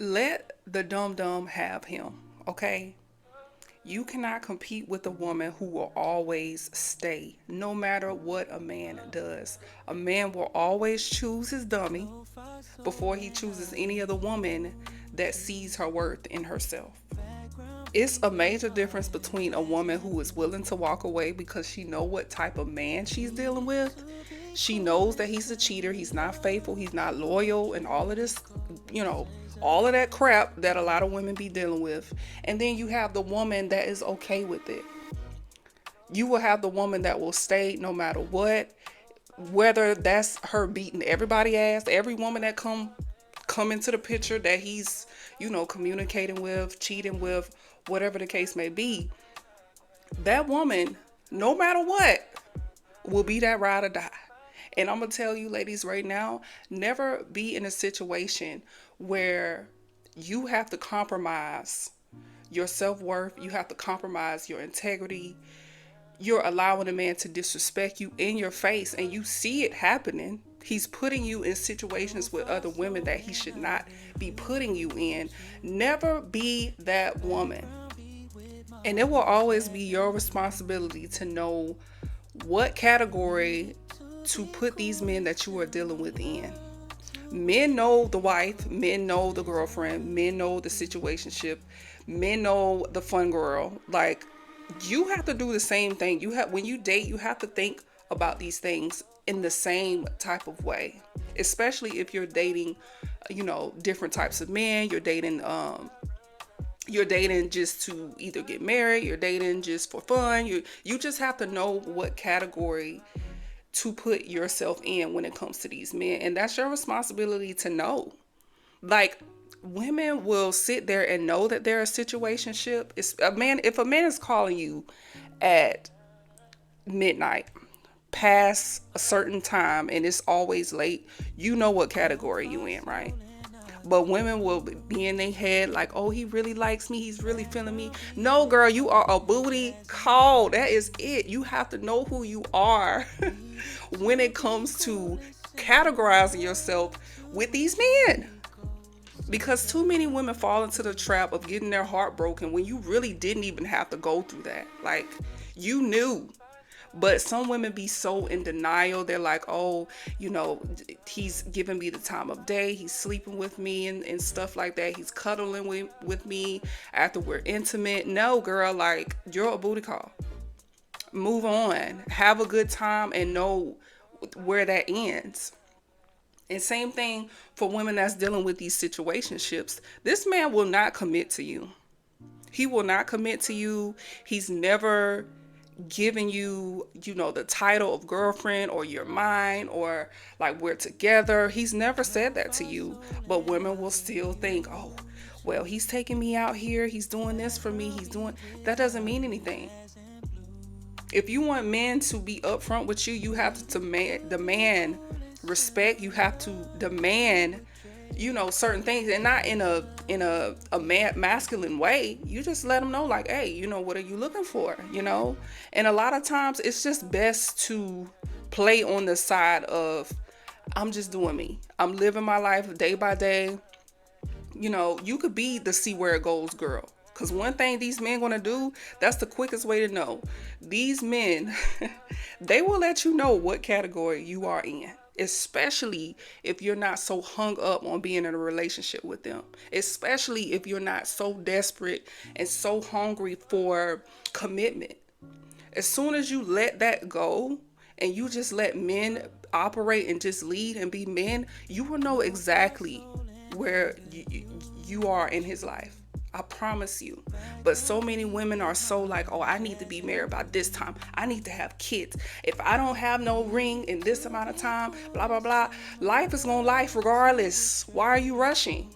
Let the dumb dumb have him, okay? You cannot compete with a woman who will always stay, no matter what a man does. A man will always choose his dummy before he chooses any other woman that sees her worth in herself. It's a major difference between a woman who is willing to walk away because she know what type of man she's dealing with. She knows that he's a cheater, he's not faithful, he's not loyal, and all of this, you know, all of that crap that a lot of women be dealing with. And then you have the woman that is okay with it. You will have the woman that will stay no matter what, whether that's her beating everybody ass, every woman that come into the picture that he's, communicating with, cheating with, whatever the case may be. That woman, no matter what, will be that ride or die. And I'm gonna tell you, ladies, right now, never be in a situation where you have to compromise your self-worth, you have to compromise your integrity. You're allowing a man to disrespect you in your face, and you see it happening. He's putting you in situations with other women that he should not be putting you in. Never be that woman. And it will always be your responsibility to know what category to put these men that you are dealing with in. Men know the wife, men know the girlfriend, men know the situationship, men know the fun girl. Like, you have to do the same thing. When you date, you have to think about these things in the same type of way. Especially if you're dating, different types of men. You're dating just to either get married, you're dating just for fun. You just have to know what category to put yourself in when it comes to these men. And that's your responsibility to know. Like, women will sit there and know that they're a situationship. If a man is calling you at midnight, past a certain time, and it's always late, you know what category you in, right? But women will be in their head like, oh, he really likes me, he's really feeling me. No, girl, you are a booty call. That is it. You have to know who you are when it comes to categorizing yourself with these men. Because too many women fall into the trap of getting their heart broken when you really didn't even have to go through that. Like, you knew. But some women be so in denial. They're like, oh, he's giving me the time of day. He's sleeping with me and stuff like that. He's cuddling with me after we're intimate. No, girl, like, you're a booty call. Move on. Have a good time and know where that ends. And same thing for women that's dealing with these situationships. This man will not commit to you. He will not commit to you. He's never giving you, the title of girlfriend or you're mine or like we're together. He's never said that to you. But women will still think, oh, well, he's taking me out here. He's doing this for me. That doesn't mean anything. If you want men to be upfront with you, you have to demand respect. You have to demand, certain things, and not in a masculine way. You just let them know, like, hey, what are you looking for? And a lot of times it's just best to play on the side of, I'm just doing me. I'm living my life day by day. You could be the see where it goes girl. Because one thing these men gonna do, that's the quickest way to know. These men, they will let you know what category you are in. Especially if you're not so hung up on being in a relationship with them. Especially if you're not so desperate and so hungry for commitment. As soon as you let that go and you just let men operate and just lead and be men, you will know exactly where you are in his life. I promise you. But so many women are so like, oh, I need to be married by this time. I need to have kids. If I don't have no ring in this amount of time, blah, blah, blah. Life is gonna life regardless. Why are you rushing?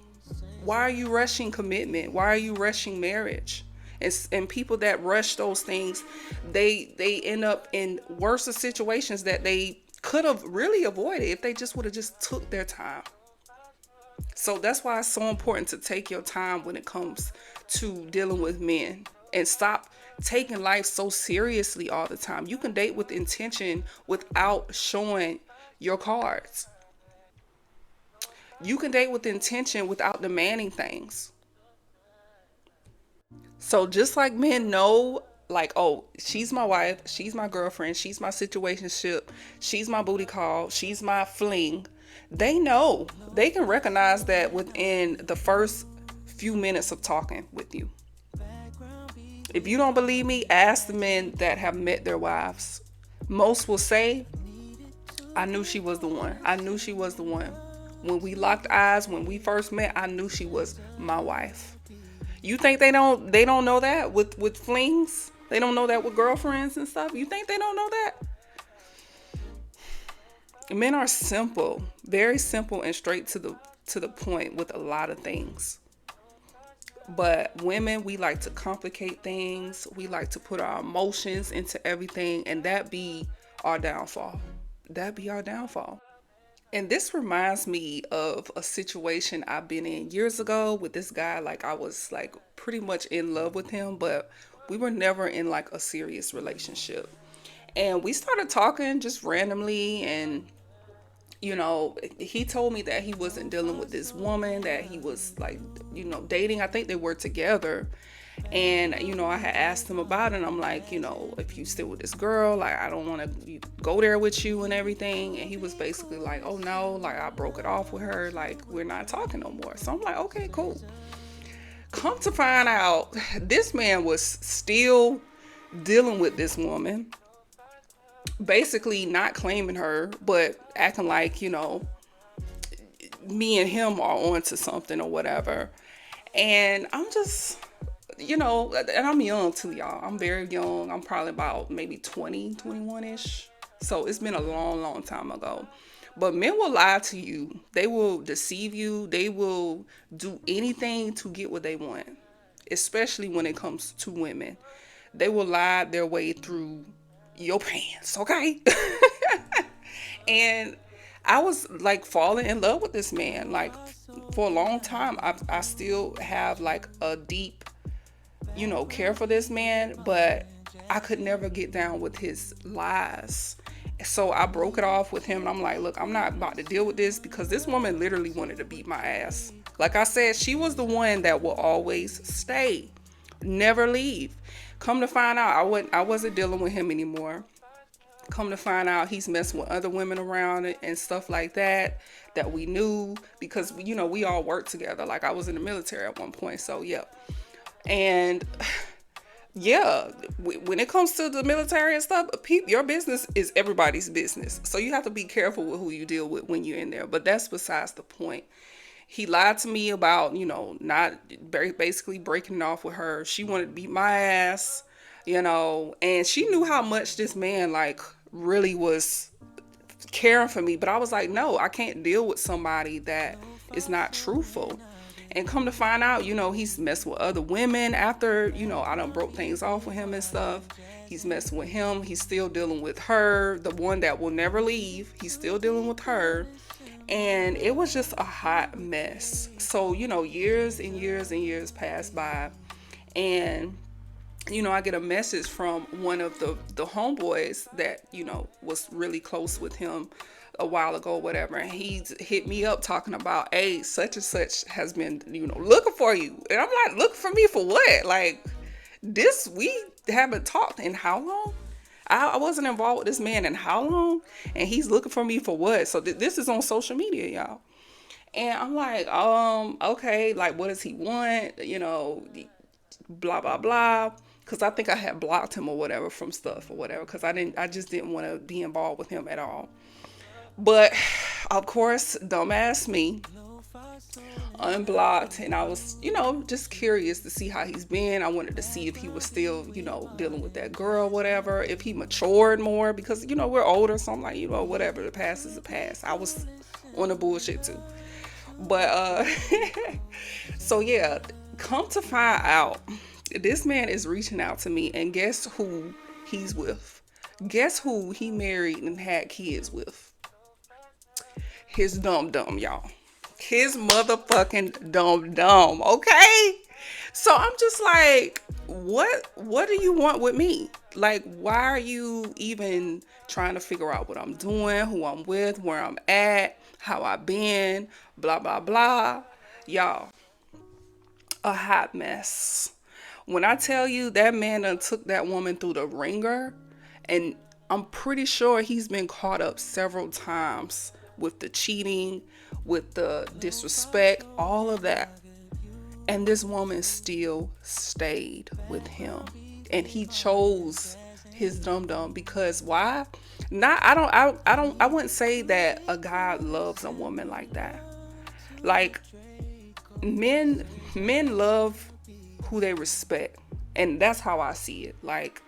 Why are you rushing commitment? Why are you rushing marriage? And people that rush those things, they end up in worse situations that they could have really avoided if they just would have just took their time. So that's why it's so important to take your time when it comes to dealing with men and stop taking life so seriously all the time. You can date with intention without showing your cards. You can date with intention without demanding things. So just like men know, like, oh, she's my wife, she's my girlfriend, she's my situationship, she's my booty call, she's my fling. They know. They can recognize that within the first few minutes of talking with you. If you don't believe me, ask the men that have met their wives. Most will say, I knew she was the one. I knew she was the one. When we locked eyes, when we first met, I knew she was my wife. You think they don't know that with flings? They don't know that with girlfriends and stuff? You think they don't know that? Men are simple, very simple and straight to the point with a lot of things. But women, we like to complicate things. We like to put our emotions into everything, and that be our downfall. That be our downfall. And this reminds me of a situation I've been in years ago with this guy. Like, I was like pretty much in love with him, but we were never in like a serious relationship. And we started talking just randomly, and he told me that he wasn't dealing with this woman, that he was like, dating. I think they were together. And, I had asked him about it. And I'm like, if you still with this girl, like, I don't want to go there with you and everything. And he was basically like, oh no, like, I broke it off with her. Like, we're not talking no more. So I'm like, okay, cool. Come to find out, this man was still dealing with this woman, basically not claiming her, but acting like, me and him are onto something or whatever. And I'm just, and I'm young too, y'all. I'm very young. I'm probably about maybe 20, 21-ish. So it's been a long, long time ago. But men will lie to you. They will deceive you. They will do anything to get what they want, especially when it comes to women. They will lie their way through your pants, okay? And I was like falling in love with this man. Like, for a long time, I still have like a deep, care for this man, but I could never get down with his lies. So I broke it off with him, and I'm like, look, I'm not about to deal with this, because this woman literally wanted to beat my ass. Like I said, she was the one that will always stay, never leave. Come to find out, I wasn't dealing with him anymore. Come to find out, he's messing with other women around and stuff like that we knew, because we all worked together. Like, I was in the military at one point, so yeah. And yeah, when it comes to the military and stuff, your business is everybody's business. So you have to be careful with who you deal with when you're in there. But that's besides the point. He lied to me about, not basically breaking it off with her. She wanted to beat my ass, and she knew how much this man, like, really was caring for me. But I was like, no, I can't deal with somebody that is not truthful. And come to find out, he's messing with other women after, I done broke things off with him and stuff. He's messing with him. He's still dealing with her, the one that will never leave. He's still dealing with her. And it was just a hot mess. So, years and years and years passed by. And, I get a message from one of the homeboys that, was really close with him a while ago, whatever. And he's hit me up talking about, hey, such and such has been, looking for you. And I'm like, looking for me for what? Like, we haven't talked in how long? I wasn't involved with this man in how long? And he's looking for me for what? So this is on social media, y'all. And I'm like, okay, like, what does he want? Blah, blah, blah. Because I think I had blocked him or whatever from stuff or whatever. Because I just didn't want to be involved with him at all. But, of course, dumbass me unblocked, and I was, just curious to see how he's been. I wanted to see if he was still, dealing with that girl, whatever, if he matured more, because, we're older, so I'm like, whatever, the past is the past. I was on the bullshit too. But, so yeah, come to find out, this man is reaching out to me, and guess who he's with? Guess who he married and had kids with? His dum-dum, y'all. His motherfucking dum-dum, okay? So I'm just like, what do you want with me? Like, why are you even trying to figure out what I'm doing, who I'm with, where I'm at, how I been, blah, blah, blah. Y'all, a hot mess. When I tell you that man done took that woman through the ringer, and I'm pretty sure he's been caught up several times with the cheating, with the disrespect, all of that. And this woman still stayed with him. And he chose his dum dum because why? Not I wouldn't say that a guy loves a woman like that. Like men love who they respect. And that's how I see it. Like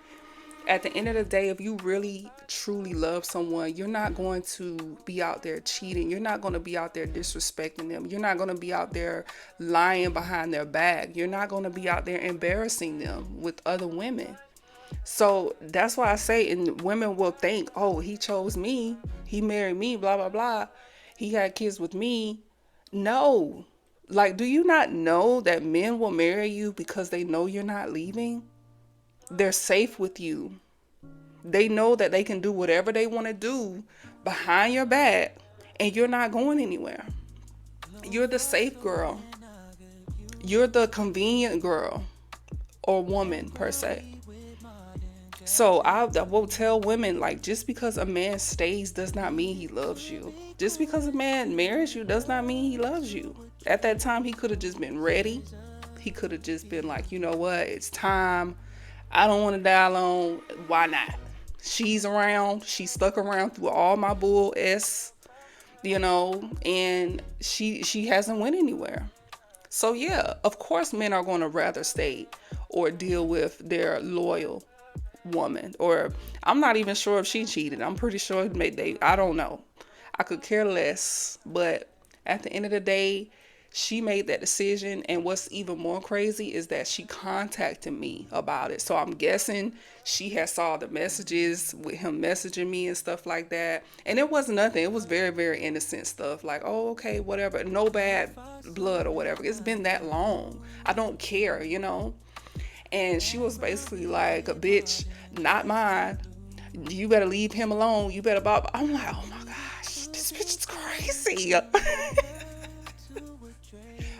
at the end of the day, if you really truly love someone, you're not going to be out there cheating. You're not going to be out there disrespecting them. You're not going to be out there lying behind their back. You're not going to be out there embarrassing them with other women. So that's why I say, and women will think, oh, he chose me. He married me, blah, blah, blah. He had kids with me. No. Like, do you not know that men will marry you because they know you're not leaving? They're safe with you. They know that they can do whatever they want to do behind your back and you're not going anywhere. You're the safe girl. You're the convenient girl or woman per se. So I will tell women, like, just because a man stays does not mean he loves you. Just because a man marries you does not mean he loves you. At that time, he could have just been ready. He could have just been like, you know what, it's time. I don't want to die alone. Why not? She's around. She stuck around through all my bull and she hasn't went anywhere. So yeah, of course men are going to rather stay or deal with their loyal woman. Or I'm not even sure if she cheated. I'm pretty sure I don't know. I could care less. But at the end of the day, she made that decision, and what's even more crazy is that she contacted me about it. So I'm guessing she had saw the messages with him messaging me and stuff like that. And it was nothing. It was very, very innocent stuff. Like, oh, okay, whatever. No bad blood or whatever. It's been that long. I don't care, And she was basically like, a bitch, not mine. You better leave him alone. You better bop. I'm like, oh my gosh, this bitch is crazy.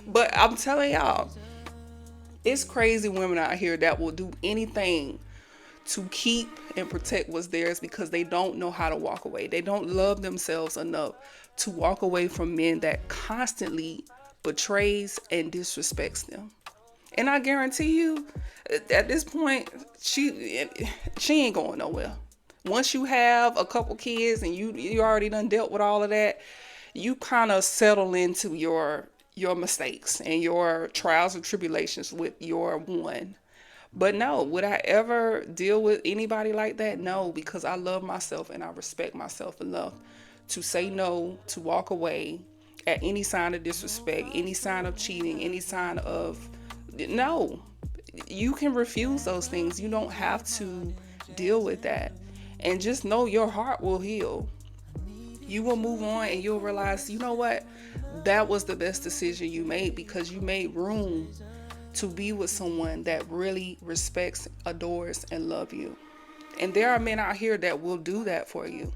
But I'm telling y'all, it's crazy women out here that will do anything to keep and protect what's theirs because they don't know how to walk away. They don't love themselves enough to walk away from men that constantly betrays and disrespects them. And I guarantee you, at this point, she ain't going nowhere. Once you have a couple kids and you already done dealt with all of that, you kind of settle into your mistakes and your trials and tribulations with your one. But no, would I ever deal with anybody like that? No, because I love myself and I respect myself enough to say no, to walk away at any sign of disrespect, any sign of cheating, any sign of no. You can refuse those things. You don't have to deal with that. And just know your heart will heal. You will move on and you'll realize, you know what? That was the best decision you made because you made room to be with someone that really respects, adores, and love you. And there are men out here that will do that for you.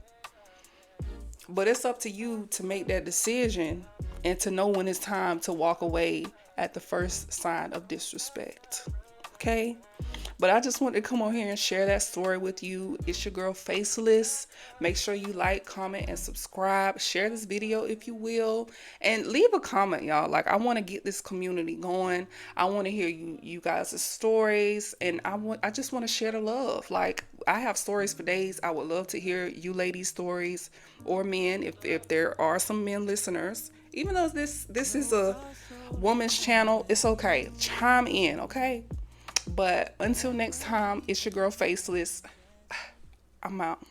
But it's up to you to make that decision and to know when it's time to walk away at the first sign of disrespect. Okay? But I just wanted to come on here and share that story with you. It's your girl Faceless. Make sure you like, comment, and subscribe. Share this video if you will. And leave a comment, y'all. Like, I want to get this community going. I want to hear you guys' stories. And I just want to share the love. Like, I have stories for days. I would love to hear you ladies' stories or men if there are some men listeners. Even though this is a woman's channel, it's okay. Chime in, okay? But until next time, it's your girl Faceless. I'm out.